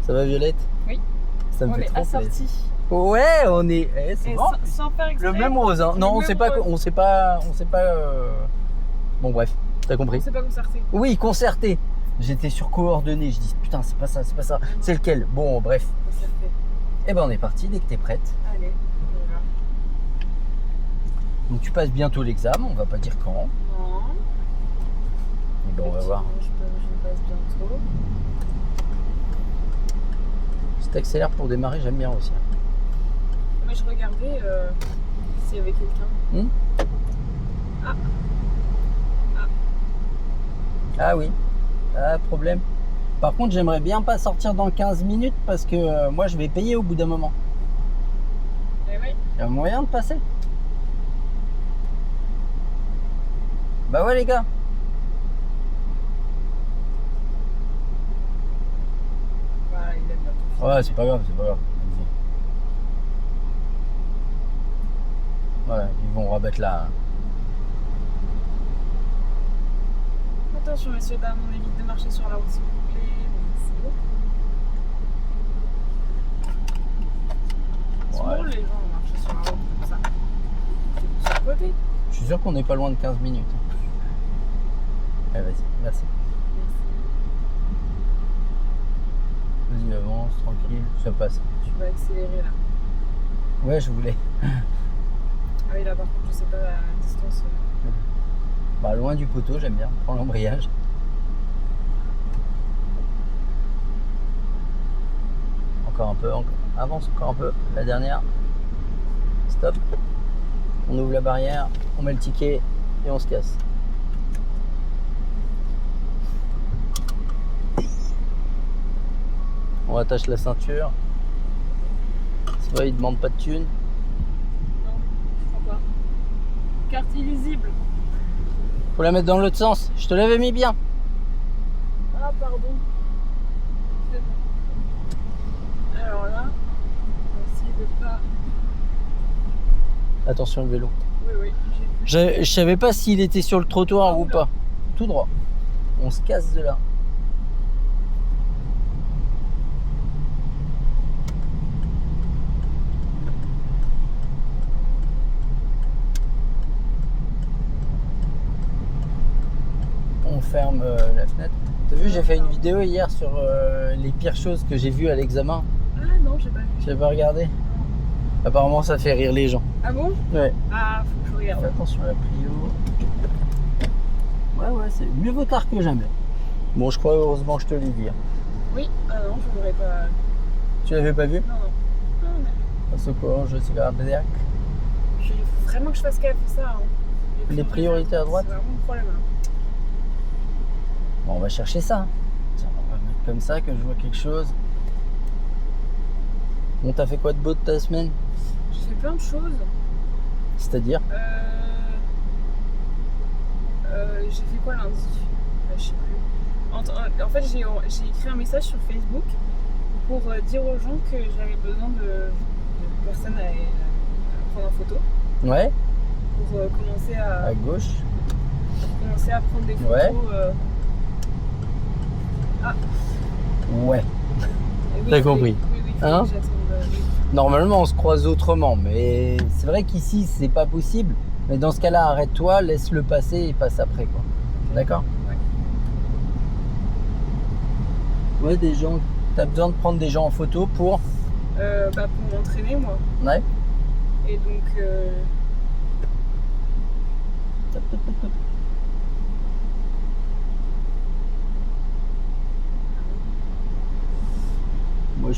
Ça va Violette? Oui. Ça me On fait est trop plaisir. assortis. Ouais, on est. C'est Et bon. sans faire exprès. Le même rose, hein. Non, on sait pas. On sait pas. Bon, bref, t'as On compris. s'est pas concerté. Oui, concerté. J'étais sur coordonnées. Je dis putain, c'est pas ça, c'est pas ça. C'est lequel? Bon, bref. Concerté. Eh ben, on est parti dès que t'es prête. Allez, on y va. Donc, tu passes bientôt l'examen. On va pas dire quand. Non. Mais bon, on va voir. Je passe bientôt. Si t'accélères pour démarrer, j'aime bien aussi. Mais je regardais s'il y avait quelqu'un. Ah oui. Ah, problème. Par contre, j'aimerais bien pas sortir dans 15 minutes parce que moi, je vais payer au bout d'un moment. Eh oui. Il y a moyen de passer? Bah ouais, les gars. Voilà, il est bientôt. Ouais, c'est pas grave, c'est pas grave. Ouais, ils vont rabattre là. Attention, messieurs, dames, on évite de marcher sur la route, s'il vous plaît. Merci. C'est Ouais. drôle, les gens marchent sur la route comme ça. C'est sur le côté. Je suis sûr qu'on n'est pas loin de 15 minutes. Ouais, vas-y, merci. Merci. Vas-y, avance, tranquille, ça passe. Tu vas accélérer là. Ouais, je voulais. Ah oui, là par contre, je sais pas la distance. Bah, loin du poteau, j'aime bien. Prends l'embrayage. Encore un peu, encore. Avance encore un peu. La dernière. Stop. On ouvre la barrière, on met le ticket et on se casse. On attache la ceinture. C'est vrai, il demande pas de thune. Non, je crois pas. Carte illisible. Faut la mettre dans l'autre sens. Je te l'avais mis bien. Ah, pardon. C'est bon. Alors là, on va essayer de pas. Attention le vélo. Oui, j'ai vu. Je savais pas s'il était sur le trottoir ou pas. Tout droit. On se casse de là. On ferme la fenêtre. T'as vu, j'ai fait une vidéo hier sur les pires choses que j'ai vues à l'examen. Ah non, j'ai pas vu. J'ai pas regardé. Apparemment, ça fait rire les gens. Ah bon? Ouais. Ah, faut que je regarde. Fais attention à la prio. Ouais, c'est mieux vaut tard que jamais. Bon, je crois heureusement que je te l'ai dit. Oui, ah non, je l'aurais pas. Tu l'avais pas vu? Non, non. Non, mais Passe au courant, je suis cardiaque. il faut vraiment que je fasse gaffe à ça. Hein. Les priorités à droite? C'est vraiment le problème. Hein. Bon, on va chercher ça. Tiens, on va mettre comme ça que je vois quelque chose. Bon, t'as fait quoi de beau de ta semaine? J'ai fait plein de choses. C'est-à-dire? J'ai fait quoi lundi? Je sais plus. En fait, j'ai écrit un message sur Facebook pour dire aux gens que j'avais besoin de personnes à prendre en photo. Ouais, Pour commencer à gauche. prendre des photos. Ouais. Ouais. Et oui, T'as compris. Oui, Hein? que j'attende, oui. Normalement, on se croise autrement, mais c'est vrai qu'ici, c'est pas possible. Mais dans ce cas-là, arrête-toi, laisse-le passer et passe après, quoi. D'accord? Ouais, des gens. T'as besoin de prendre des gens en photo pour. Pour m'entraîner, moi. Ouais. Et donc. Top, top, top, top. Moi, je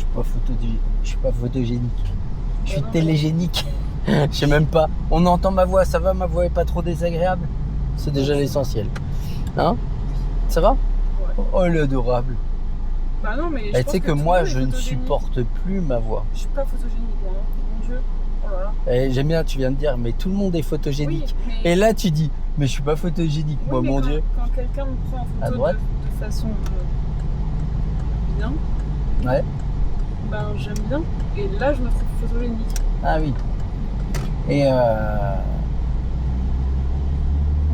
suis pas photogénique. Je suis non, télégénique. Je sais même pas. On entend ma voix, ça va? Ma voix est pas trop désagréable? C'est déjà l'essentiel. Hein? Ça va? Ouais. Oh, elle est adorable. Bah non, mais. Tu sais que tout le moi, monde est je ne photogénique. supporte plus ma voix. Je suis pas photogénique, moi. Hein. Mon Dieu. Oh là là. Et j'aime bien, tu viens de dire, mais tout le monde est photogénique. Oui, mais... Et là, tu dis, mais je suis pas photogénique, oui, moi, mais mon quand, Dieu. Quand quelqu'un me prend en À photo droite. de façon bien, Ouais. ben j'aime bien. Et là, je me trouve photogénique. Ah oui. Et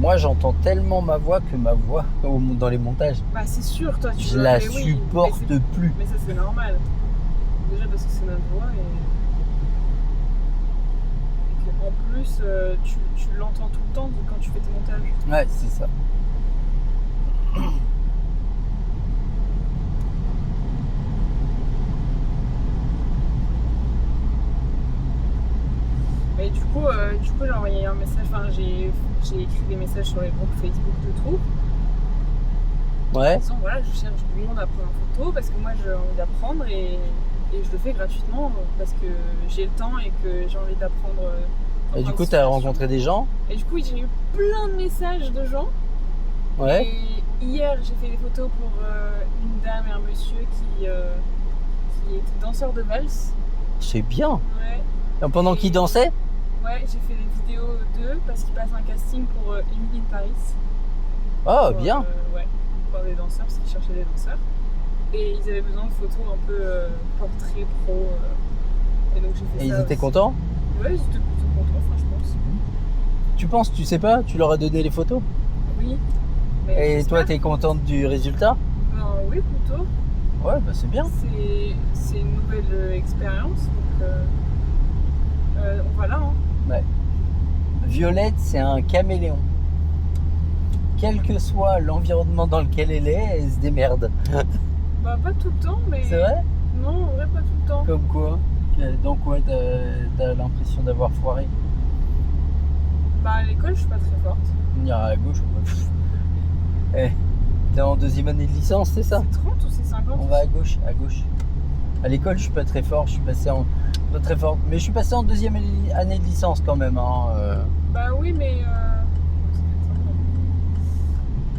Moi, j'entends tellement ma voix que ma voix dans les montages, Bah, c'est sûr, toi, tu je vois, la mais oui, supporte mais plus. mais ça, c'est normal. Déjà parce que c'est notre voix et qu'en plus, tu l'entends tout le temps quand tu fais tes montages. Ouais, c'est ça. Et du coup, j'ai envoyé un message, enfin, j'ai écrit des messages sur les groupes Facebook de Tours. Ouais. En disant, voilà, je cherche du monde à prendre en photo parce que moi, j'ai envie d'apprendre et je le fais gratuitement parce que j'ai le temps et que j'ai envie d'apprendre. Et du coup, t'as rencontré des gens? Et du coup, j'ai eu plein de messages de gens. Ouais. Et hier, j'ai fait des photos pour une dame et un monsieur qui était danseur de valse. C'est bien. Ouais. Et pendant qu'ils dansaient? Ouais, j'ai fait des vidéos d'eux parce qu'ils passent un casting pour Emily in Paris. Oh, Pour, bien. Ouais, pour des danseurs, parce qu'ils cherchaient des danseurs. Et ils avaient besoin de photos un peu portrait pro. Et donc j'ai fait Et ça. ils étaient aussi. contents? Ouais, ils étaient plutôt contents, franchement. Tu penses, tu sais pas? Tu leur as donné les photos? Oui. Mais Et toi, j'espère. t'es contente du résultat? Ben, oui, plutôt. Ouais, bah c'est bien. C'est une nouvelle expérience, donc on va là. Hein. Ouais. Violette, c'est un caméléon. Quel que soit l'environnement dans lequel elle se démerde. Bah, pas tout le temps, mais. C'est vrai? Non, en vrai, pas tout le temps. Comme quoi? Dans quoi t'as l'impression d'avoir foiré? Bah, à l'école, je suis pas très forte. On ira à gauche. Eh, t'es en deuxième année de licence, c'est ça? C'est 30 ou c'est 50? On va à gauche, à gauche. À l'école, je suis pas très fort, je suis passé en. Pas très fort. Mais je suis passé en deuxième année de licence quand même. Hein. Bah oui, mais.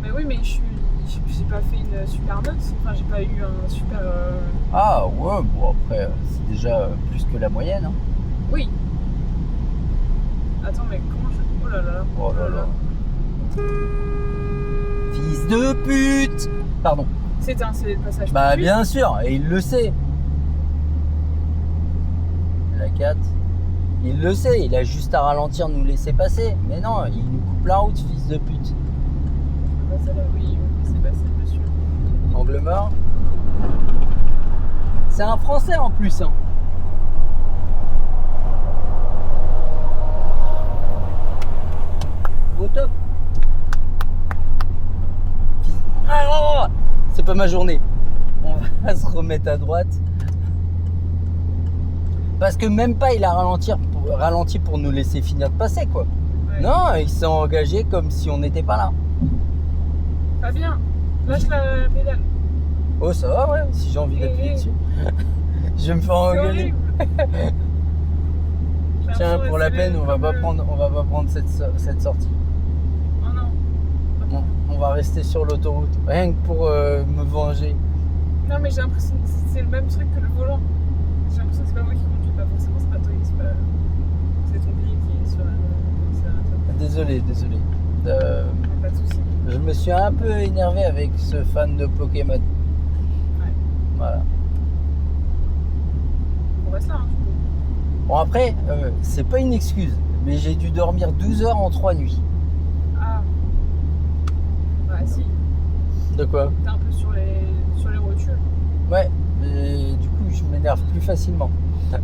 Mais oui, mais j'ai pas fait une super note. Enfin, j'ai pas eu un super. Ah ouais, bon après, c'est déjà plus que la moyenne. Hein. Oui. Attends, mais comment je. Oh là là. Oh là là. Fils de pute! Pardon. C'est le passage. Bah pour lui. bien sûr, et il le sait. La 4. Il le sait, il a juste à ralentir, nous laisser passer. Mais non, il nous coupe la route, fils de pute. Bah, ça là, oui, c'est passé, monsieur. Angle mort. C'est un Français en plus. Hein. Au top. Ah, c'est pas ma journée. On va se remettre à droite. Parce que même pas il a ralenti pour nous laisser finir de passer quoi. Ouais. Non, il s'est engagé comme si on n'était pas là. Fabien, lâche la pédale. Oh ça va ouais, si j'ai envie d'appuyer dessus. Je vais me faire C'est engueuler. horrible. Tiens, pour la peine, on va pas prendre cette sortie. Oh non. On va rester sur l'autoroute. Rien que pour me venger. Non, mais j'ai l'impression que c'est le même truc que le volant. J'ai l'impression que c'est pas moi qui conduis, pas forcément, c'est pas toi, c'est ton pied qui est sur la. Désolé. Pas de soucis. Je me suis un peu énervé avec ce fan de Pokémon. Ouais. Voilà. On reste là, hein, du coup. Bon après, c'est pas une excuse, mais j'ai dû dormir 12 heures en 3 nuits. Ah. Bah, si. De quoi? T'es un peu sur les rotules. Ouais, mais du coup je m'énerve plus facilement. Ouais,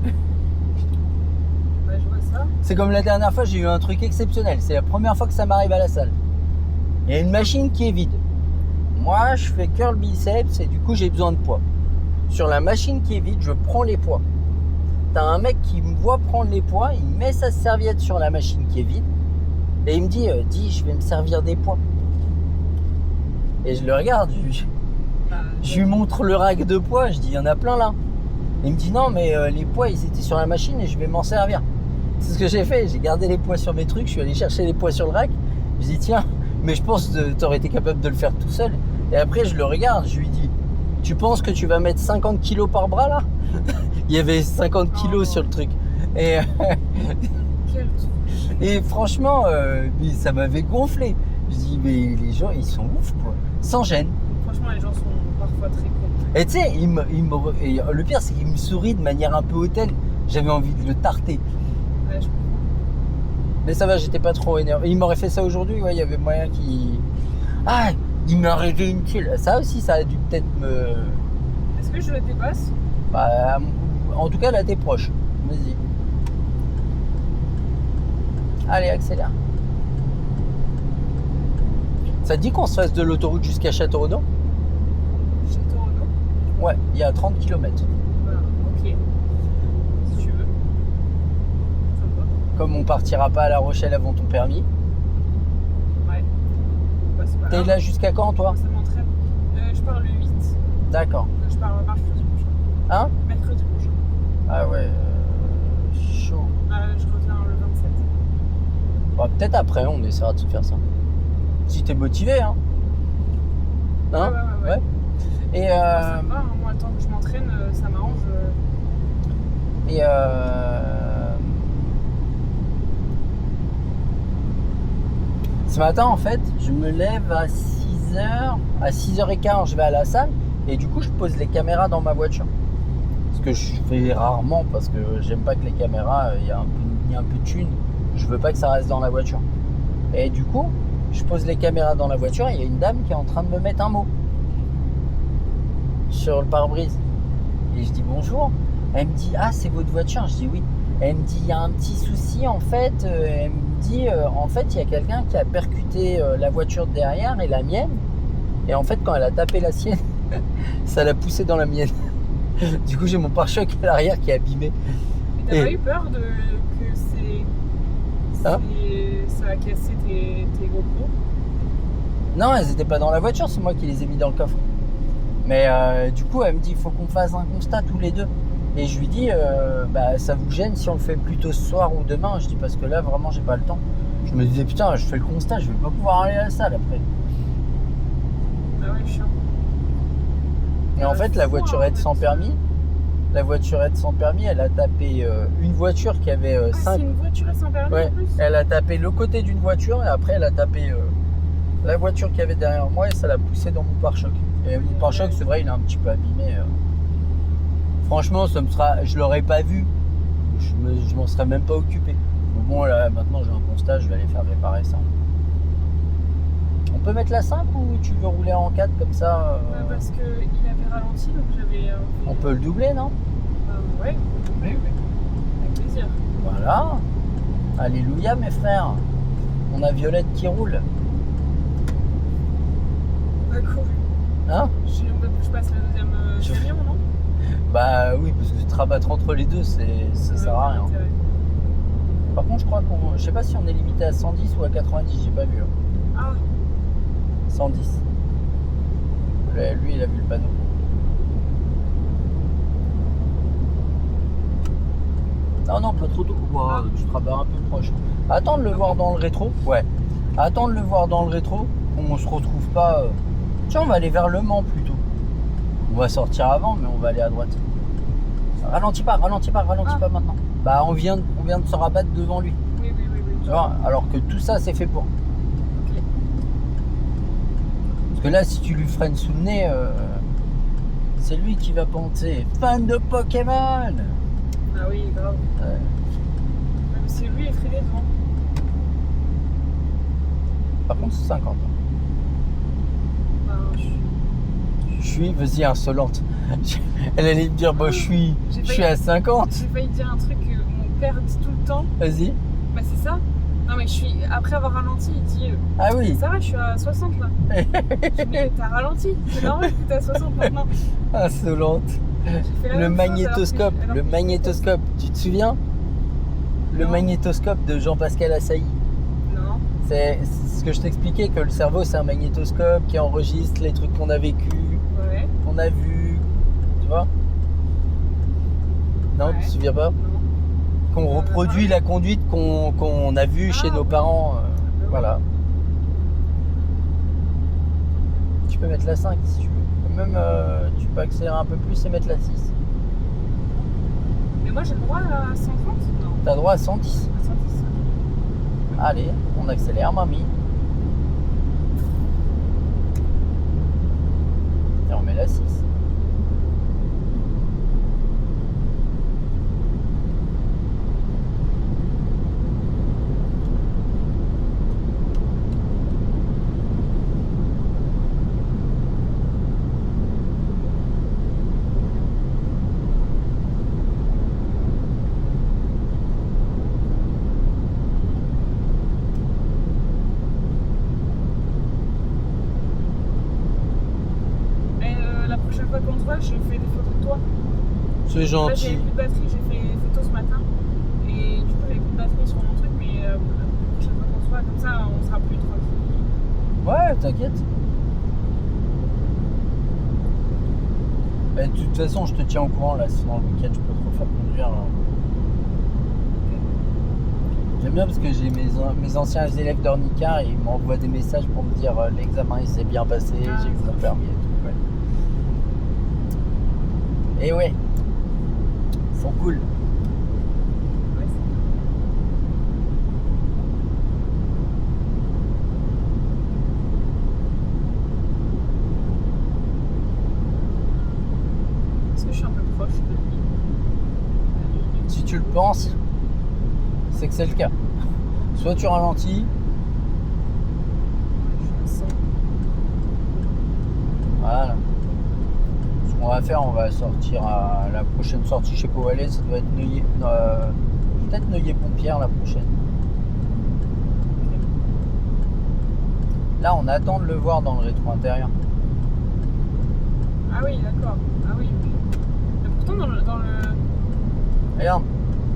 je vois ça. C'est comme la dernière fois, j'ai eu un truc exceptionnel. C'est la première fois que ça m'arrive à la salle. Il y a une machine qui est vide. Moi, je fais curl biceps et du coup, j'ai besoin de poids. Sur la machine qui est vide, je prends les poids. T'as un mec qui me voit prendre les poids, il met sa serviette sur la machine qui est vide et il me dit, je vais me servir des poids. Et je le regarde, je lui montre le rack de poids, je dis, il y en a plein là. Il me dit, non, mais les poids, ils étaient sur la machine et je vais m'en servir. C'est ce que j'ai fait, j'ai gardé les poids sur mes trucs, je suis allé chercher les poids sur le rack. Je dis, tiens, mais je pense que tu aurais été capable de le faire tout seul. Et après, je le regarde, je lui dis, tu penses que tu vas mettre 50 kilos par bras là? Il y avait 50 kilos sur le truc. Et, et franchement, ça m'avait gonflé. Je dis, mais les gens, ils sont ouf quoi. Sans gêne. Franchement, les gens sont parfois très cons. Et tu sais, le pire, c'est qu'il me sourit de manière un peu hautaine. J'avais envie de le tarter. Ouais, je comprends. Mais ça va, j'étais pas trop énervé. Il m'aurait fait ça aujourd'hui, ouais, il y avait moyen qu'il... Ah, il m'a arrêté une kill. Ça aussi, ça a dû peut-être me... Est-ce que je le dépasse? Bah, en tout cas, là, t'es proche. Vas-y. Allez, accélère. Ça te dit qu'on se fasse de l'autoroute jusqu'à Château-Renaud? Château-Renaud? Ouais, il y a 30 km. Voilà, ok. Si tu veux. Sympa. Comme on partira pas à La Rochelle avant ton permis. Ouais. Bah, c'est pas T'es grave. là jusqu'à quand, toi? Ça m'entraîne. Je pars le 8. D'accord. Je pars mercredi prochain. Hein? Mercredi prochain. Ah ouais, chaud. Je reviens le 27. Bah, peut-être après, on essaiera de se faire ça. Si t'es motivé, hein. Hein? Ouais. Et Ça me va, hein. Moi, le temps que je m'entraîne, ça m'arrange. Et ce matin, en fait, je me lève à 6h. À 6h15, je vais à la salle. Et du coup, je pose les caméras dans ma voiture. Ce que je fais rarement parce que j'aime pas que les caméras, il y a un peu de thune. Je veux pas que ça reste dans la voiture. Et du coup, je pose les caméras dans la voiture et il y a une dame qui est en train de me mettre un mot sur le pare-brise. Et je dis bonjour. Elle me dit, ah, c'est votre voiture? Je dis oui. Elle me dit, il y a un petit souci en fait. Elle me dit, en fait, il y a quelqu'un qui a percuté la voiture de derrière et la mienne. Et en fait, quand elle a tapé la sienne, ça l'a poussé dans la mienne. Du coup, j'ai mon pare-choc à l'arrière qui est abîmé. Mais t'as pas eu peur que ça a cassé tes GoPro? Non, elles étaient pas dans la voiture, c'est moi qui les ai mis dans le coffre. Mais du coup, elle me dit, il faut qu'on fasse un constat tous les deux. Et je lui dis, bah, ça vous gêne si on le fait plutôt ce soir ou demain? Je dis, parce que là, vraiment, j'ai pas le temps. Je me disais, putain, je fais le constat, je vais pas pouvoir aller à la salle après. Ah ouais, chiant. Et en fait, la voiturette sans permis, elle a tapé une voiture qui avait Ah, 5... c'est une voiture sans permis Ouais, en plus? elle a tapé le côté d'une voiture et après elle a tapé la voiture qui avait derrière moi et ça l'a poussé dans mon pare-choc. Et mon pare-choc, c'est vrai, il est un petit peu abîmé. Franchement, je l'aurais pas vu, je m'en serais même pas occupé. Mais bon, là, maintenant j'ai un constat, je vais aller faire réparer ça. On peut mettre la 5 ou tu veux rouler en 4 comme ça Parce qu'il avait ralenti, donc j'avais... On peut le doubler, non? Ouais, avec plaisir. Voilà. Alléluia, mes frères. On a Violette qui roule. Bah cool. Hein? Je passe le deuxième camion, non? Bah oui, parce que se rabattre entre les deux, ça sert à rien. Par contre, je crois je sais pas si on est limité à 110 ou à 90, j'ai pas vu. Ah, 110. Lui, il a vu le panneau. Non, pas trop tôt. Wow, tu te rabats un peu proche. Attends de le voir dans le rétro. Ouais. Attends de le voir dans le rétro. On se retrouve pas. Tiens, on va aller vers Le Mans plutôt. On va sortir avant, mais on va aller à droite. Ralentis pas maintenant. Bah, on vient de se rabattre devant lui. oui. Tu vois, alors que tout ça, c'est fait pour. Ok. Parce que là, si tu lui freines sous le nez, c'est lui qui va penser. Fan de Pokémon! Ah oui, grave. Ouais. Même si lui est freiné devant. Par contre, c'est 50. Enfin, Je suis, vas-y, insolente. Elle allait me dire, bah, je suis à 50. J'ai failli dire un truc que mon père dit tout le temps. Vas-y. Bah c'est ça. Non mais après avoir ralenti, il dit Ah oui. ça va, je suis à 60 là. Je dis, mais t'as ralenti, c'est normal que t'es à 60 maintenant. Insolente. J'ai fait la Le même chose, magnétoscope, alors que le magnétoscope, tu te souviens? Le Non. magnétoscope de Jean-Pascal Assailly. Non. C'est ce que je t'expliquais, que le cerveau c'est un magnétoscope qui enregistre les trucs qu'on a vécu, Ouais. qu'on a vu, tu vois? Non, Ouais. tu te souviens pas? Non. Qu'on reproduit la conduite qu'on a vue chez nos oui. parents. Voilà. Tu peux mettre la 5 si tu veux. Même tu peux accélérer un peu plus et mettre la 6. Mais moi j'ai le droit à 130? Non. T'as droit à 110. À 110. Allez, on accélère, mamie. Et on met la 6. je fais des photos de toi. C'est Là, j'avais gentil. plus de batterie, j'ai fait des photos ce matin. Et du coup, j'avais plus de batterie sur mon truc, mais la prochaine fois qu'on se voit, comme ça, on sera plus tranquille. Ouais, t'inquiète. Bah, de toute façon, je te tiens au courant là. Sinon, le week-end, je peux te refaire conduire. Là. J'aime bien parce que j'ai mes anciens élèves d'Ornica et ils m'envoient des messages pour me dire l'examen il s'est bien passé, Ah, j'ai eu mon c'est permis et tout. Ouais. Et ouais, ils sont cool. Ouais, c'est bien. Est-ce que je suis un peu proche de lui? Si tu le penses, c'est que c'est le cas. Soit tu ralentis, Je suis à 100. voilà. Ce qu'on va faire, on va sortir à la prochaine sortie, je sais pas où aller, ça doit être Neuilly, peut-être Neuilly-Pompière la prochaine. Là, on attend de le voir dans le rétro intérieur. Ah oui, d'accord. Ah oui, oui. Mais pourtant, dans le... Regarde,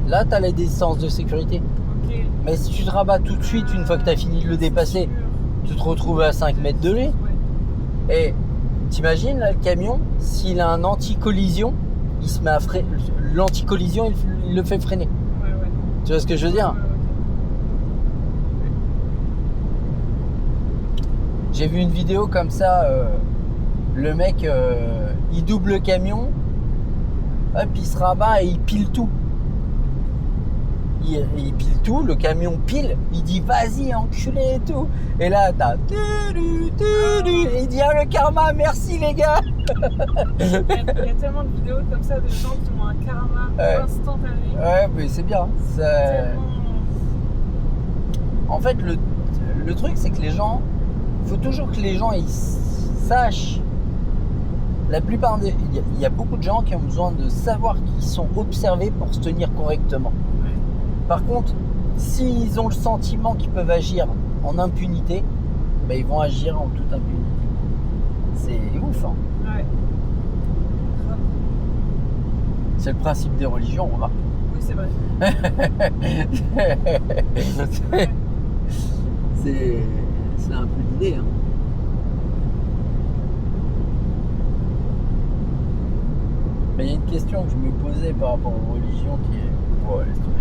là, tu as les distances de sécurité. Ok. Mais si tu te rabats tout de suite, une fois que tu as fini de le dépasser, tu te retrouves à 5 mètres de lui. Ouais. Et t'imagines, là, le camion, s'il a un anti-collision, il se met à freiner. L'anti-collision, il le fait freiner. Ouais, ouais. Tu vois ce que je veux dire? Ouais, ouais. J'ai vu une vidéo comme ça, le mec, il double le camion, hop, il se rabat et il pile tout. Il pile tout, le camion pile, il dit vas-y enculé et tout. Et là t'as et il dit ah le karma, merci les gars. Il y a tellement de vidéos comme ça de gens qui ont un karma instantané. Ouais mais c'est bien. Tellement... En fait le truc c'est que les gens, faut toujours que les gens ils sachent. La plupart des, il y a beaucoup de gens qui ont besoin de savoir qu'ils sont observés pour se tenir correctement. Par contre, s'ils ont le sentiment qu'ils peuvent agir en impunité, ben ils vont agir en toute impunité. C'est ouf, hein. Ouais. Grave. C'est le principe des religions, on remarque. Oui, c'est vrai. C'est un peu l'idée, hein. Mais il y a une question que je me posais par rapport aux religions qui est... Oh, laisse tomber.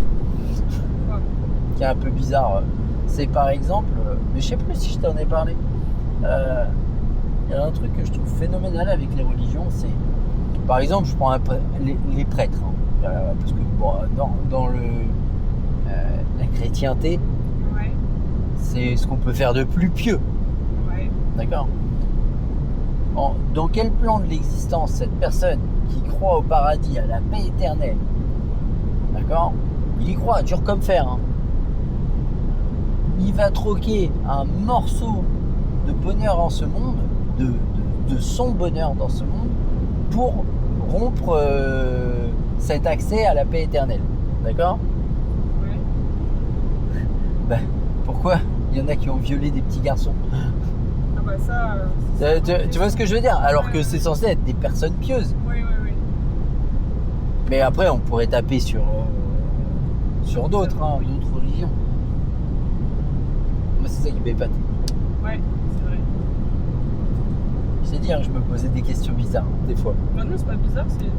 Qui est un peu bizarre. C'est par exemple, mais je sais plus si je t'en ai parlé. Il y a un truc que je trouve phénoménal avec les religions, c'est par exemple, je prends les prêtres, hein, parce que bon, dans la chrétienté, Ouais. c'est ce qu'on peut faire de plus pieux, Ouais. d'accord. Dans quel plan de l'existence cette personne qui croit au paradis, à la paix éternelle, d'accord, il y croit dur comme fer, hein. Il va troquer un morceau de bonheur en ce monde, de son bonheur dans ce monde, pour rompre cet accès à la paix éternelle. D'accord? Ouais. Ben, pourquoi il y en a qui ont violé des petits garçons? Ah bah ça... Tu vois ce que je veux dire? Alors que c'est censé être des personnes pieuses. Oui, oui, oui. Mais après, on pourrait taper sur d'autres, hein, d'autres religions. Moi, c'est ça qui m'épate. Ouais, c'est vrai. Je sais dire, je me posais des questions bizarres, des fois. Bah non, c'est pas bizarre, c'est une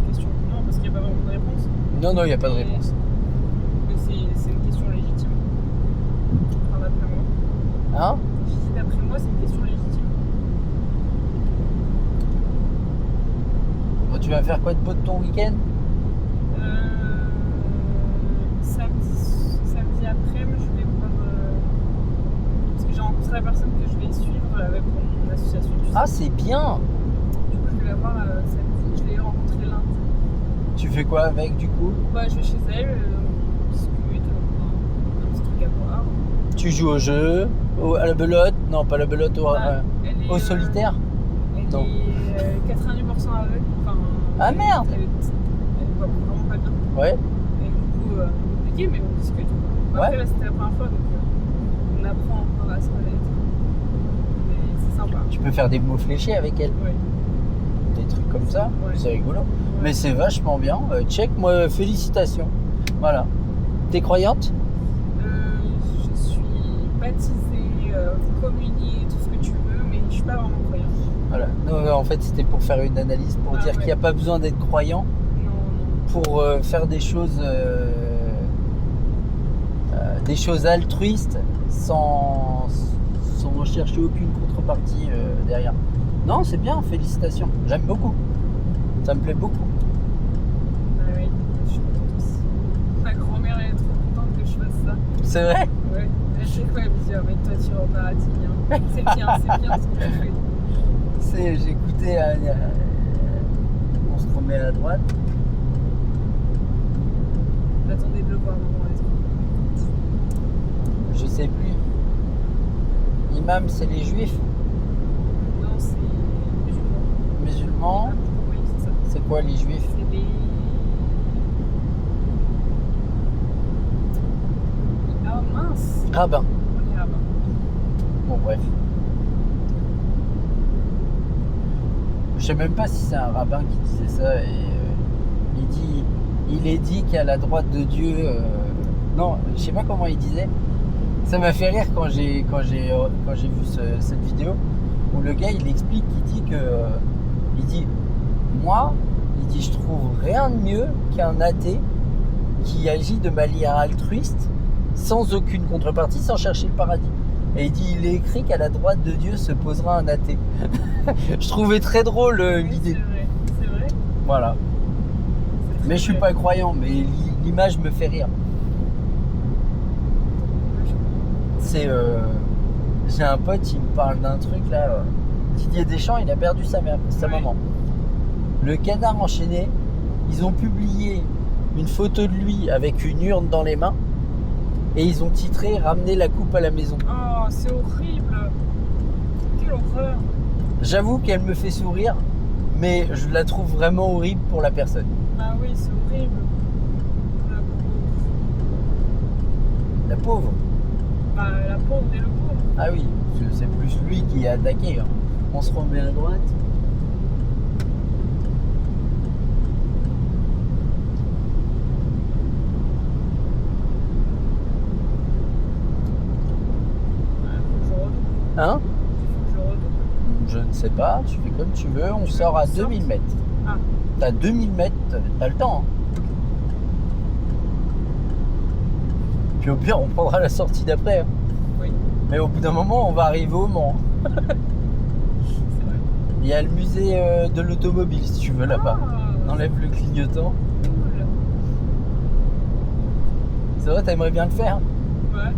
question. Non, parce qu'il n'y a pas vraiment de réponse. Non, il n'y a pas de réponse. Mais c'est une question légitime. Enfin, d'après moi. Hein? J'ai dit d'après moi, c'est une question légitime. Bon, tu vas faire quoi de beau de ton week-end? Samedi après-midi, je vais voir. Parce que j'ai rencontré la personne que je vais suivre avec mon association. Tu sais. Ah, c'est bien! Du coup, je vais la voir samedi. Je l'ai rencontrée lundi. Tu fais quoi avec, du coup? Bah, je vais chez elle, on discute, un petit truc à boire. Tu joues au jeu, à la belote? Non, pas la belote, au solitaire? Elle Non. est 90% aveugle. Enfin, Ah, merde! Elle voit vraiment pas bien. Ouais. Et du coup, compliqué, mais on discute. Après, Ouais. là, c'était la première fois, donc on apprend encore à se connaître. Mais c'est sympa. Tu peux faire des mots fléchés avec elle. Ouais. des trucs comme ça. Ouais. C'est rigolo. Mais c'est vachement bien. Check, moi, félicitations. Voilà. T'es croyante? Je suis baptisée, communiée, tout ce que tu veux, mais je suis pas vraiment croyante. Voilà. Non, en fait, c'était pour faire une analyse, pour dire ouais. qu'il n'y a pas besoin d'être croyant Non, non. pour faire des choses altruistes sans chercher aucune contrepartie derrière. Non, c'est bien, félicitations. J'aime beaucoup. Ça me plaît beaucoup. Bah oui, je suis contente aussi. Ma grand-mère elle est trop contente que je fasse ça. C'est vrai? Ouais. Elle sait quoi, elle me dit, oh, mais toi tu vas au paradis. Hein. C'est bien ce que tu fais. J'écoutais. On se remet à droite. J'attendais de le voir maman et tout. Je sais plus. Imam, c'est les juifs, Non, c'est musulman. musulmans. Oui, c'est ça. C'est quoi les juifs? C'est des. Ah mince! Rabbins. On est là-bas. Bon, bref. Je sais même pas si c'est un rabbin qui disait ça. Et il est dit qu'à la droite de Dieu. Non, je sais pas comment il disait. Ça m'a fait rire quand j'ai vu cette vidéo où le gars il explique, il dit moi, il dit je trouve rien de mieux qu'un athée qui agit de manière altruiste, sans aucune contrepartie, sans chercher le paradis. Et il dit il est écrit qu'à la droite de Dieu se posera un athée. Je trouvais très drôle Oui, l'idée. c'est vrai. Voilà. C'est très Mais je suis vrai. pas croyant, mais l'image me fait rire. C'est j'ai un pote, il me parle d'un truc là. Didier Deschamps, il a perdu sa maman. Le Canard enchaîné, ils ont publié une photo de lui avec une urne dans les mains et ils ont titré Ramener la coupe à la maison. Oh, c'est horrible! Quelle horreur! J'avoue qu'elle me fait sourire, mais je la trouve vraiment horrible pour la personne. Ah oui, c'est horrible. La pauvre. Bah, la pauvre et le pauvre. Ah oui, c'est plus lui qui est attaqué. Hein. On se remet à droite. Faut que je redouble. Hein? Faut que je redouble. Je ne sais pas, tu fais comme tu veux. On Tu veux sort à qu'on sorte 2000 mètres. Ah. T'as 2000 mètres, t'as le temps. Hein. Puis au pire, on prendra la sortie d'après. Hein. Oui, Mais au bout d'un moment, on va arriver au Mans. c'est vrai. Il y a le musée de l'automobile, si tu veux, là-bas. Ah, Enlève le clignotant. cool. C'est vrai, t'aimerais bien le faire? Ouais,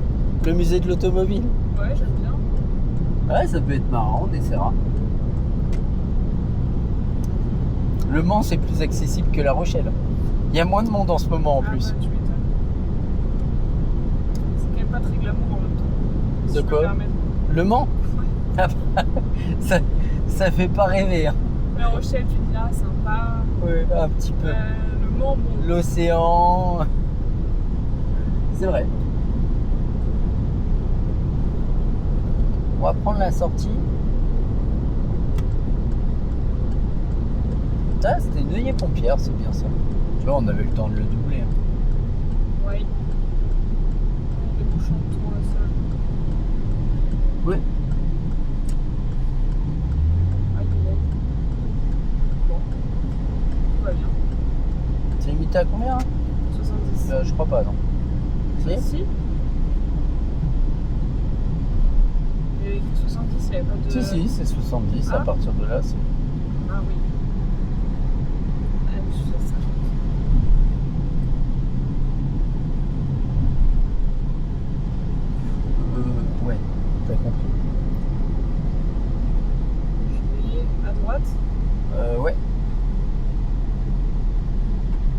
Le musée de l'automobile? ouais, j'aime bien. Ouais, ça peut être marrant, on essaiera. Le Mans, c'est plus accessible que La Rochelle. Il y a moins de monde en ce moment en Ah, plus. bah, tu m'étonnes. C'est quand même pas très glamour en même temps. Si De je peux quoi? me permettre. Le Mans? Ça fait pas rêver. Hein. La Rochelle, tu dis, ah, sympa. Ouais, un petit peu. Le Mans, bon. L'océan. C'est vrai. On va prendre la sortie. Ça, c'était Neuilly-Pompière, c'est bien ça. Tu vois, on avait le temps de le doubler. Hein. Ouais. Les bouchons autour le sol. Ouais. Ah, il est bon. Tout va bien. C'est limité à combien hein 70. Je crois pas, non. Si Si. Il y avait 70, il n'y avait pas de. Si, c'est 70. À Ah. partir de là, c'est. Ah oui. Ah, je suis à 50. Ouais, t'as compris. Je vais à droite. Ouais.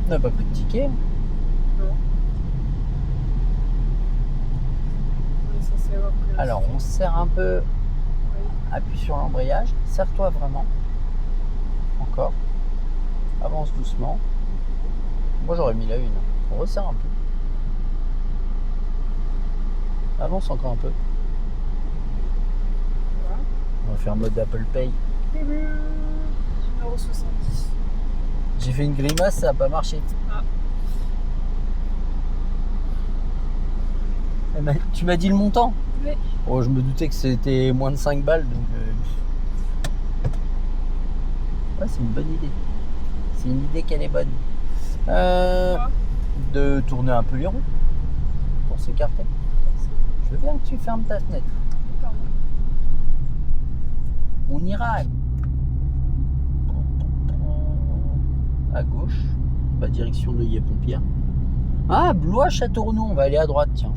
On n'a pas pris de ticket. Non. On est censé avoir pris un Alors, ticket. on serre un peu. Oui. Appuie sur l'embrayage. Serre-toi vraiment. Encore. Avance doucement. Moi, j'aurais mis la une. On resserre un peu. Avance encore un peu. Voilà. On va faire mode Apple Pay. 1,70 €. J'ai fait une grimace, ça n'a pas marché. Ah. Tu m'as dit le montant? Oui. Oh, je me doutais que c'était moins de 5 balles, donc... Ouais, c'est une bonne idée. C'est une idée qu'elle est bonne. De tourner un peu les roues pour s'écarter. Je veux bien que tu fermes ta fenêtre. Pardon. On ira à gauche, direction de Neuilly-Pompière. Ah, Blois-Châteaurenaud, on va aller à droite, tiens.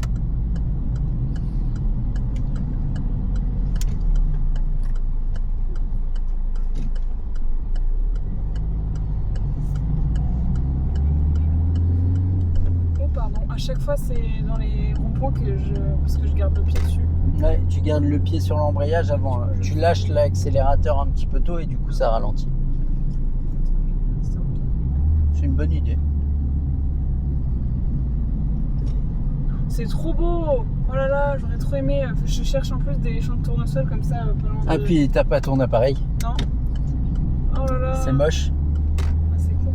Oh, pardon. À chaque fois, c'est dans les ronds-points parce que je garde le pied dessus. Ouais, tu gardes le pied sur l'embrayage avant. Tu lâches l'accélérateur un petit peu tôt et du coup ça ralentit. C'est une bonne idée. C'est trop beau! Oh là là, j'aurais trop aimé. Je cherche en plus des champs de tournesol comme ça, pas loin de... Ah, puis t'as pas ton appareil. Non. Oh là là. C'est moche. Ah, c'est con.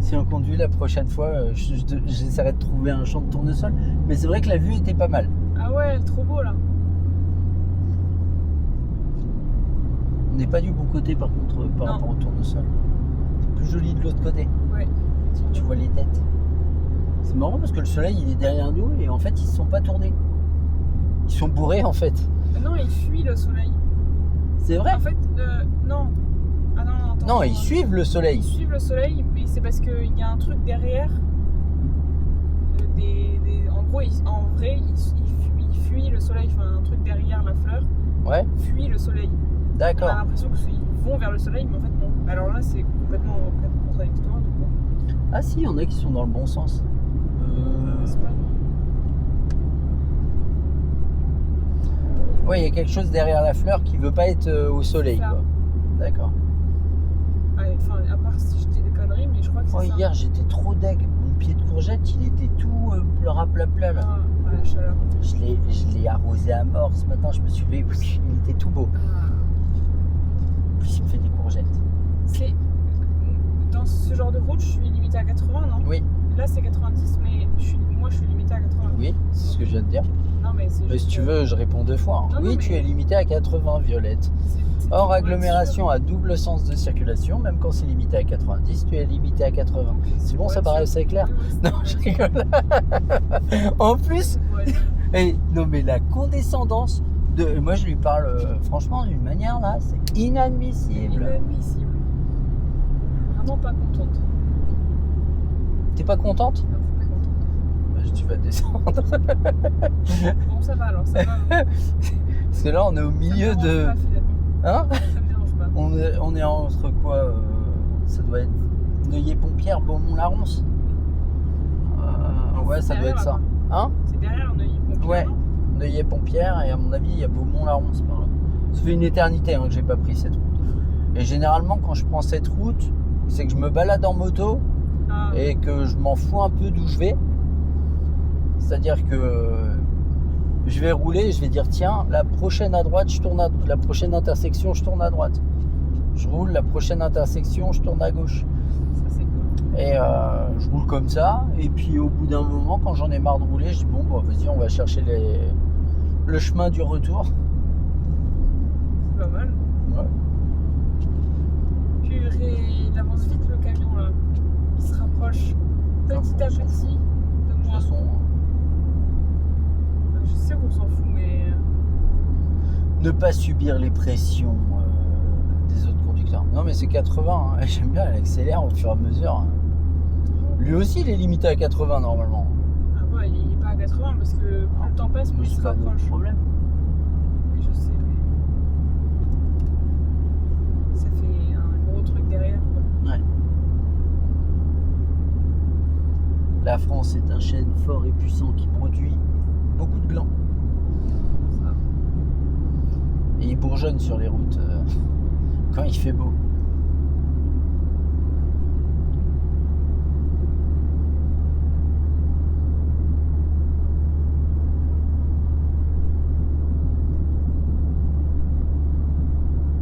Si on conduit la prochaine fois, j'essaierai de trouver un champ de tournesol. Mais c'est vrai que la vue était pas mal. Ah ouais, trop beau là. On n'est pas du bon côté par contre par rapport au tournesol. C'est plus joli de l'autre côté. Ouais. Tu vois les têtes. C'est marrant parce que le soleil il est derrière nous et en fait ils se sont pas tournés. Ils sont bourrés en fait. Non, il fuit le soleil. C'est vrai? En fait, non. Ah non, attends. Non, ils suivent le soleil. Ils suivent le soleil, mais c'est parce qu'il y a un truc derrière. En gros, en vrai, il fuit le soleil. Enfin, un truc derrière la fleur Ouais, fuit le soleil. On d'accord. a l'impression qu'ils vont vers le soleil, mais en fait, non. Alors là, c'est complètement contradictoire. Donc, bon. Ah si, il y en a qui sont dans le bon sens. C'est pas... Ouais, il y a quelque chose derrière la fleur qui veut pas être au soleil. Ça. Quoi. D'accord. Enfin, à part si je dis des conneries, mais je crois que c'est Oh, ça. hier j'étais trop deg. Mon pied de courgette, il était tout plat là. Ah, la chaleur. Je l'ai arrosé à mort ce matin, je me suis levé, il était tout beau. Ah. En plus, il me fait des courgettes. C'est... Dans ce genre de route, je suis limitée à 80, non? Oui, Là, c'est 90, mais moi, je suis limitée à 80. oui, c'est ce que je viens de dire. Non, mais c'est Mais juste... si tu veux, je réponds deux fois. Hein. Non, Oui, non, tu mais- es limité à 80, Violette. c'est Hors pour être agglomération sûr. à double sens de circulation, même quand c'est limité à 90, tu es limité à 80. Ok, C'est bon, pour ça être paraît sûr. assez clair? Oui, oui, c'est Non, pour je être sûr. rigole. En plus, C'est pour être sûr. non mais la condescendance de... Moi je lui parle franchement d'une manière là, c'est inadmissible. Inadmissible. Vraiment pas contente. T'es pas contente? Non, je suis pas contente. Bah, tu vas descendre. Bon, ça va alors, ça va. Parce que là on est au milieu Ça me de... dérange pas, finalement. Hein? Ça me dérange pas. On est entre quoi ça doit être Neuilly-Pompière, Beaumont-la-Ronce. Non, Ouais, c'est ça doit derrière, être ça. là-bas. Hein? C'est derrière Neuilly-Pompière. Ouais. non Neuilly-Pompière et à mon avis il y a Beaumont-la-Ronce par là. Ça fait une éternité que j'ai pas pris cette route. Et généralement quand je prends cette route, c'est que je me balade en moto Ah, et que je m'en fous un peu d'où je vais. C'est-à-dire que je vais rouler et je vais dire tiens, la prochaine à droite, la prochaine intersection, je tourne à droite. Je roule, la prochaine intersection, je tourne à gauche. ça c'est cool. Et je roule comme ça. Et puis au bout d'un moment, quand j'en ai marre de rouler, je dis bon, bah, vas-y, on va chercher le chemin du retour. C'est pas mal. Ouais. Purée, il avance vite le camion là. Il se rapproche petit à on s'en petit de De toute moi. façon, Je sais qu'on s'en fout, mais... ne pas subir les pressions des autres conducteurs. Non mais c'est 80, hein. J'aime bien, elle accélère au fur et à mesure. Hein. Lui aussi il est limité à 80 normalement. Ah bah, il est pas à 80 parce que plus le temps passe, plus il se C'est pas notre rapproche. problème. Oui, je sais, mais... Ça fait un gros truc derrière, quoi. Ouais. La France est un chêne fort et puissant qui produit beaucoup de glands. Ça. Et il bourgeonne sur les routes quand il fait beau.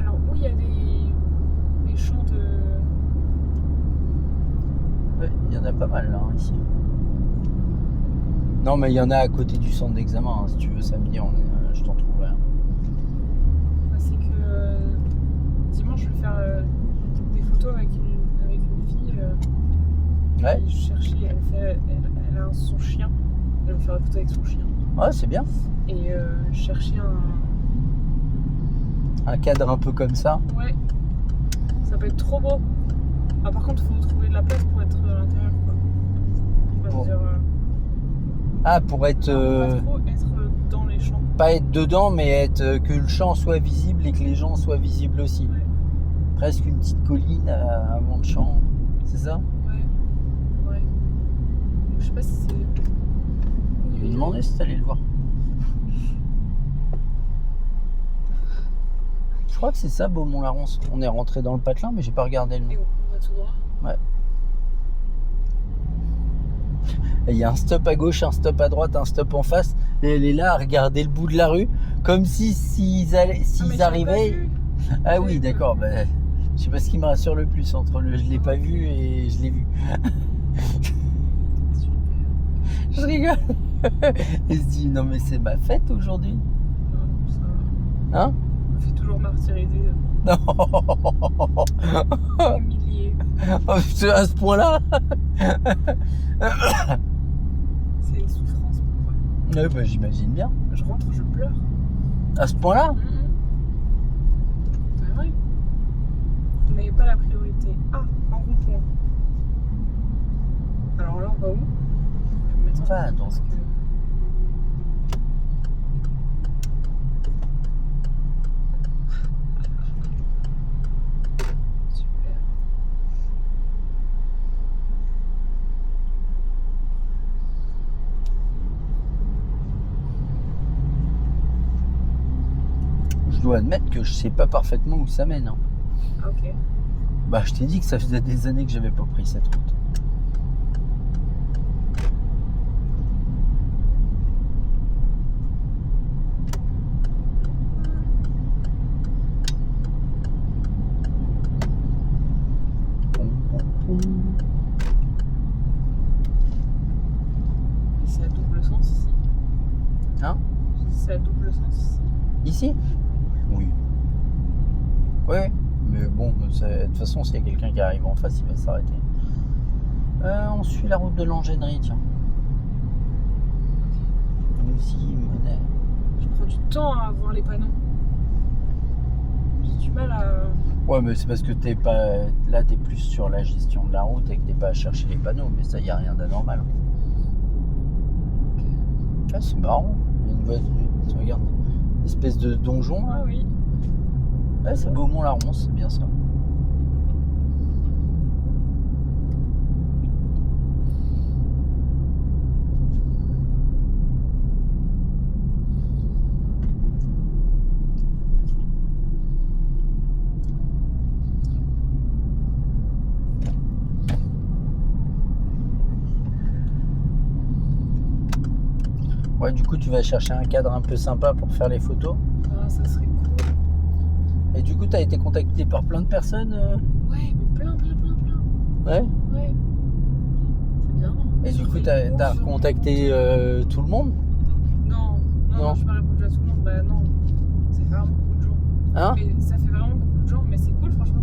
Alors, où il y a des champs de y en a pas mal là, ici. Non, mais il y en a à côté du centre d'examen. Hein, si tu veux, samedi, je t'en trouverai. C'est que dimanche, je vais faire des photos avec une fille. Ouais. Je cherchais, elle a son chien. Elle va faire des photos avec son chien. Ouais, c'est bien. Et je cherchais Un cadre un peu comme ça. Ouais. Ça peut être trop beau. Ah, par contre, il faut trouver de la place pour être à l'intérieur, quoi. Enfin, Pour- je veux dire, Ah, pour être. pas trop être dans les champs. Pas être dedans, mais être que le champ soit visible et que les gens soient visibles aussi. Ouais. Presque une petite colline avant le champ. C'est ça? Ouais. Je sais pas si c'est. Je lui ai demandé si t'allais le voir. Je crois que c'est ça, Beaumont-la-Ronce. On est rentré dans le patelin, mais j'ai pas regardé le nom. Et on va tout droit. Ouais. Et il y a un stop à gauche, un stop à droite, un stop en face. Et elle est là à regarder le bout de la rue, comme si s'ils arrivaient. Ah oui, d'accord. Bah, je sais pas ce qui me rassure le plus entre le je l'ai pas vu et je l'ai vu. Je rigole. Il se dit non mais c'est ma fête aujourd'hui. Hein? On fait toujours martyriser. Non. Humilier. À ce point-là. C'est une souffrance pour moi. Ouais, bah, j'imagine bien. Je rentre, je pleure. À ce point-là. Bah ouais. Mais pas la priorité. Ah, en rond-point. Alors là, on va où? Je vais me mettre en Va rond dans parce que... Super. Je dois admettre que je sais pas parfaitement où ça mène. Hein. Ah, ok. Bah je t'ai dit que ça faisait des années que j'avais pas pris cette route. C'est à double sens ici. Hein? C'est à double sens ici. Ici? Oui. Oui, mais bon, de toute façon, s'il y a quelqu'un qui arrive en face, il va s'arrêter. On suit la route de l'Angénerie, tiens. Nous Monet. Je prends du temps à voir les panneaux. J'ai du mal à... Ouais, mais c'est parce que t'es pas là, t'es plus sur la gestion de la route et que t'es pas à chercher les panneaux, mais ça, y a rien d'anormal. Ah, c'est marrant. Il y a une voiture, regarde, une espèce de donjon. Ah oui. Ouais, c'est Beaumont-la-Ronce, c'est bien ça. Ouais, du coup, tu vas chercher un cadre un peu sympa pour faire les photos. Ah, ça serait cool. Et du coup, t'as été contacté par plein de personnes Ouais, mais plein. Ouais. Ouais. C'est bien. Et du Ça coup, fait t'as confiance. recontacté tout le monde? Non, Non. je n'ai pas répondu à tout le monde. Bah non, ça fait vraiment beaucoup de gens. Hein? Mais ça fait vraiment beaucoup de gens, mais c'est cool, franchement.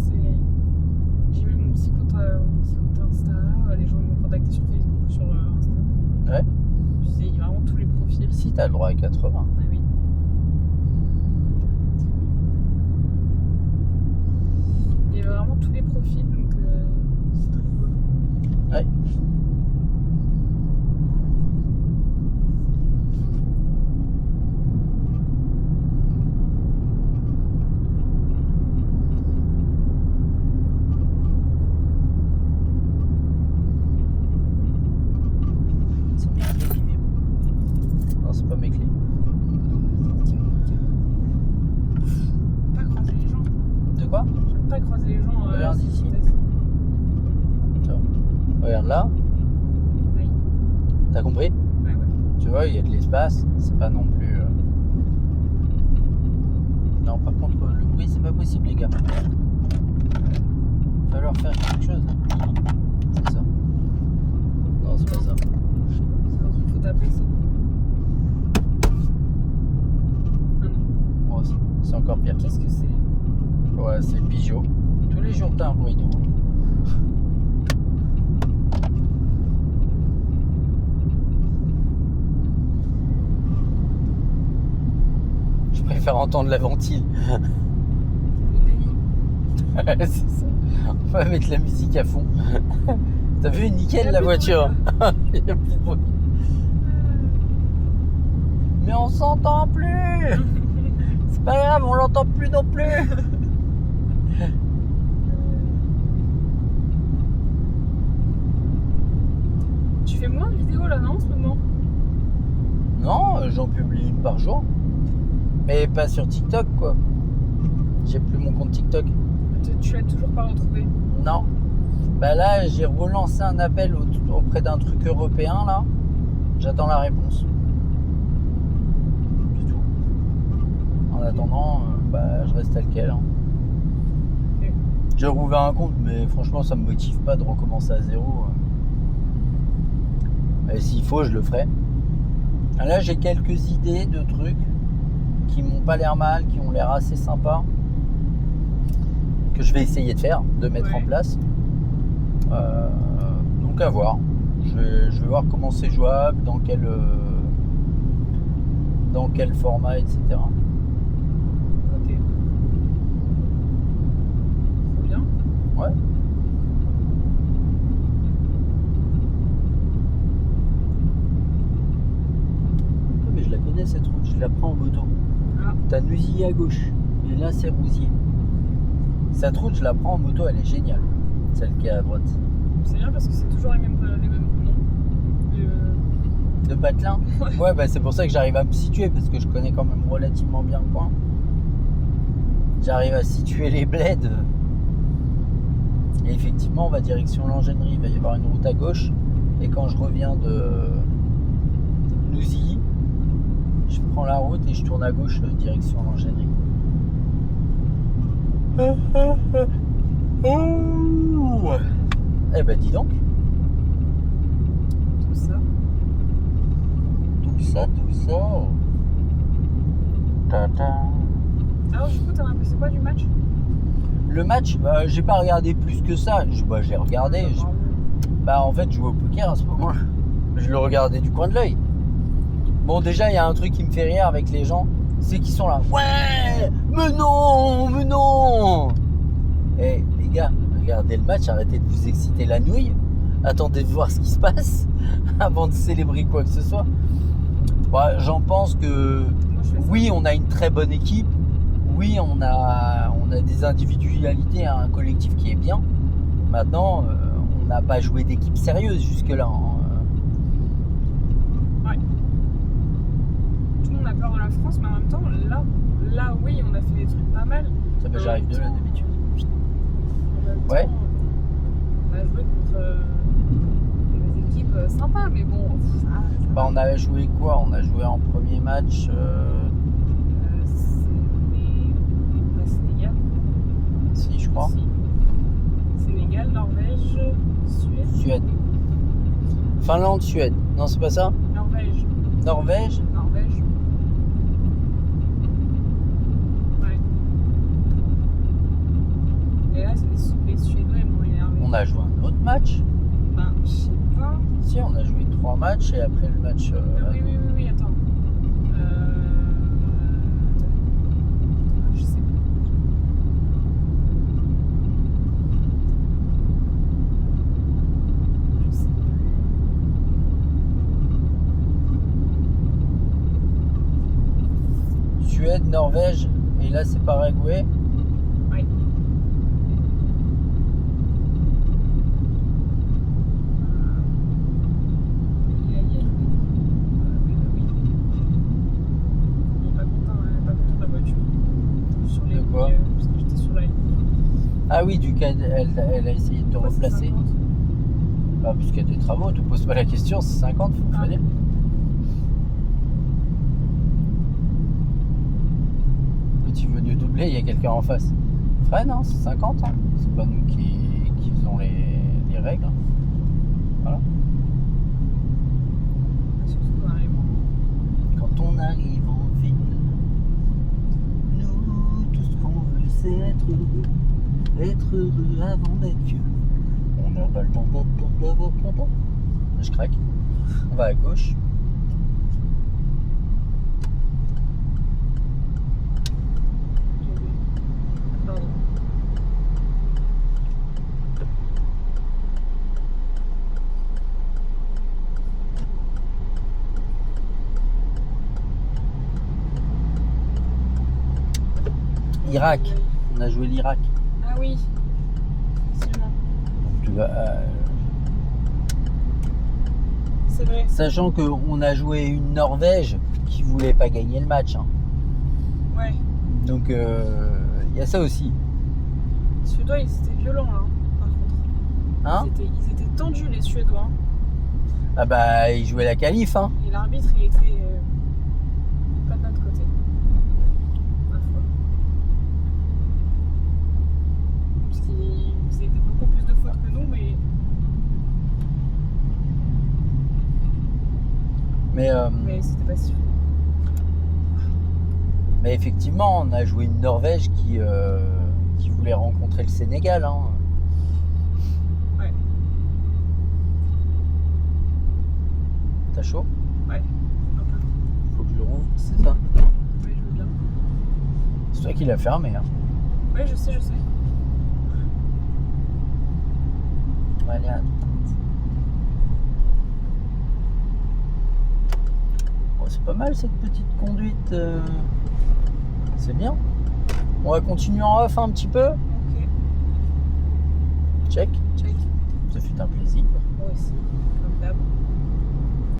J'ai mis mon petit compte Insta, les gens m'ont contacté sur Facebook, sur Insta. Ouais. Il y a vraiment tous les profils. Ici, t'as le droit à 80. Ah oui. Il y a vraiment tous les profils, donc c'est très cool. Ouais. C'est mes clés qui vibrent. Non, c'est pas mes clés. Pas croiser les gens. De quoi? J'aime pas croiser les gens. Regarde à cette ici. vitesse. Tiens. Regarde là, Oui. t'as compris? Ouais. Tu vois, il y a de l'espace, c'est pas non plus. Non, par contre, le bruit, c'est pas possible, les gars. Il va falloir faire quelque chose. C'est ça. faire entendre la ventile. C'est ça. On va mettre la musique à fond. T'as vu, nickel la voiture. Il n'y a plus de bruit. Mais on s'entend plus. C'est pas grave, on l'entend plus non plus. Tu fais moins de vidéos là, non, en ce moment? Non, j'en publie une par jour. Mais pas sur TikTok, quoi. J'ai plus mon compte TikTok. Tu l'as toujours pas retrouvé? Non. Bah là, j'ai relancé un appel auprès d'un truc européen, là. J'attends la réponse. C'est tout. En attendant, je reste tel quel. Hein. Okay. J'ai rouvert un compte, mais franchement, ça me motive pas de recommencer à zéro. Et s'il faut, je le ferai. Là, j'ai quelques idées de trucs qui m'ont pas l'air mal, qui ont l'air assez sympas, que je vais essayer de faire, de mettre en place. Donc à voir. Je vais voir comment c'est jouable, dans quel format, etc. Ok. Trop bien. Ouais. Mais je la connais cette route, je la prends en moto. Ah. T'as Neuilly à gauche, et là c'est Rousier. Cette route, je la prends en moto, elle est géniale. Celle qui est à droite. C'est bien parce que c'est toujours les mêmes noms. De Patelin. Ouais, c'est pour ça que j'arrive à me situer, parce que je connais quand même relativement bien le coin. J'arrive à situer les bleds. Et effectivement, on va direction l'Angénerie. Il va y avoir une route à gauche. Et quand je reviens de Nouzy, je prends la route et je tourne à gauche direction l'Angénerie. Eh ben dis donc. Tout ça. Alors du coup, t'en as pensé quoi du match? Le match, j'ai pas regardé plus que ça. J'ai regardé. En fait, je jouais au poker à ce moment-là. Je le regardais du coin de l'œil. Bon, déjà, il y a un truc qui me fait rire avec les gens, c'est qu'ils sont là. Ouais, mais non. Eh, les gars, regardez le match, arrêtez de vous exciter la nouille. Attendez de voir ce qui se passe avant de célébrer quoi que ce soit. J'en pense que oui, on a une très bonne équipe. Oui, on a des individualités, un collectif qui est bien. Maintenant, on n'a pas joué d'équipe sérieuse jusque-là. Ouais. Tout le monde a peur de la France, mais en même temps, là, oui, on a fait des trucs pas mal. J'arrive de là d'habitude. Ouais. On a joué contre des équipes sympas, mais bon. On a joué quoi? On a joué en premier match. Sénégal. Si, je crois. Sénégal, Norvège, Suède. Finlande, Suède. Non, c'est pas ça? Norvège. Ouais. Et là, les Suédois, ils m'ont énervé. On a joué un autre match? Je sais pas. Si, on a joué 3 matchs et après le match. Oui, attends. Je sais pas. Suède, Norvège, et là c'est Paraguay. Oui. Il est pas content de la voiture. Sur les De quoi? parce que j'étais sur la ligne. Ah oui, du coup, elle a essayé de te replacer. Puisqu'il y a des travaux, ne te pose pas la question, c'est 50, faut freiner. Tu veux nous doubler, il y a quelqu'un en face. Freine, hein, c'est 50, hein. C'est pas nous qui faisons les règles. Voilà. Surtout quand on arrive en ville, nous, tout ce qu'on veut, c'est être heureux avant d'être vieux. On n'a pas le temps d'avoir 30 ans. Je craque. On va à gauche. Irak. On a joué l'Irak. Ah oui, effectivement. Tu vois, C'est vrai. sachant qu'on a joué une Norvège qui voulait pas gagner le match. Hein. Ouais. Donc il y a ça aussi. Les Suédois, ils étaient violents là, par contre. Hein? Ils étaient tendus, les Suédois. Ah bah ils jouaient la qualif. Hein. Et l'arbitre, il était pas de notre côté. Ma foi. Parce qu'il faisait beaucoup plus de fautes que nous, mais Mais c'était pas si. mais effectivement, on a joué une Norvège qui voulait rencontrer le Sénégal. Hein. Ouais. T'as chaud? Ouais, un peu. Faut que je le rouvre, c'est ça? Oui, je veux bien. C'est toi qui l'as fermé. Hein. Ouais, je sais. Allez, attends. Bon, c'est pas mal cette petite conduite. C'est bien. On va continuer en off un petit peu. Ok, Check. check. Ça fut un plaisir. Moi aussi, comme d'hab.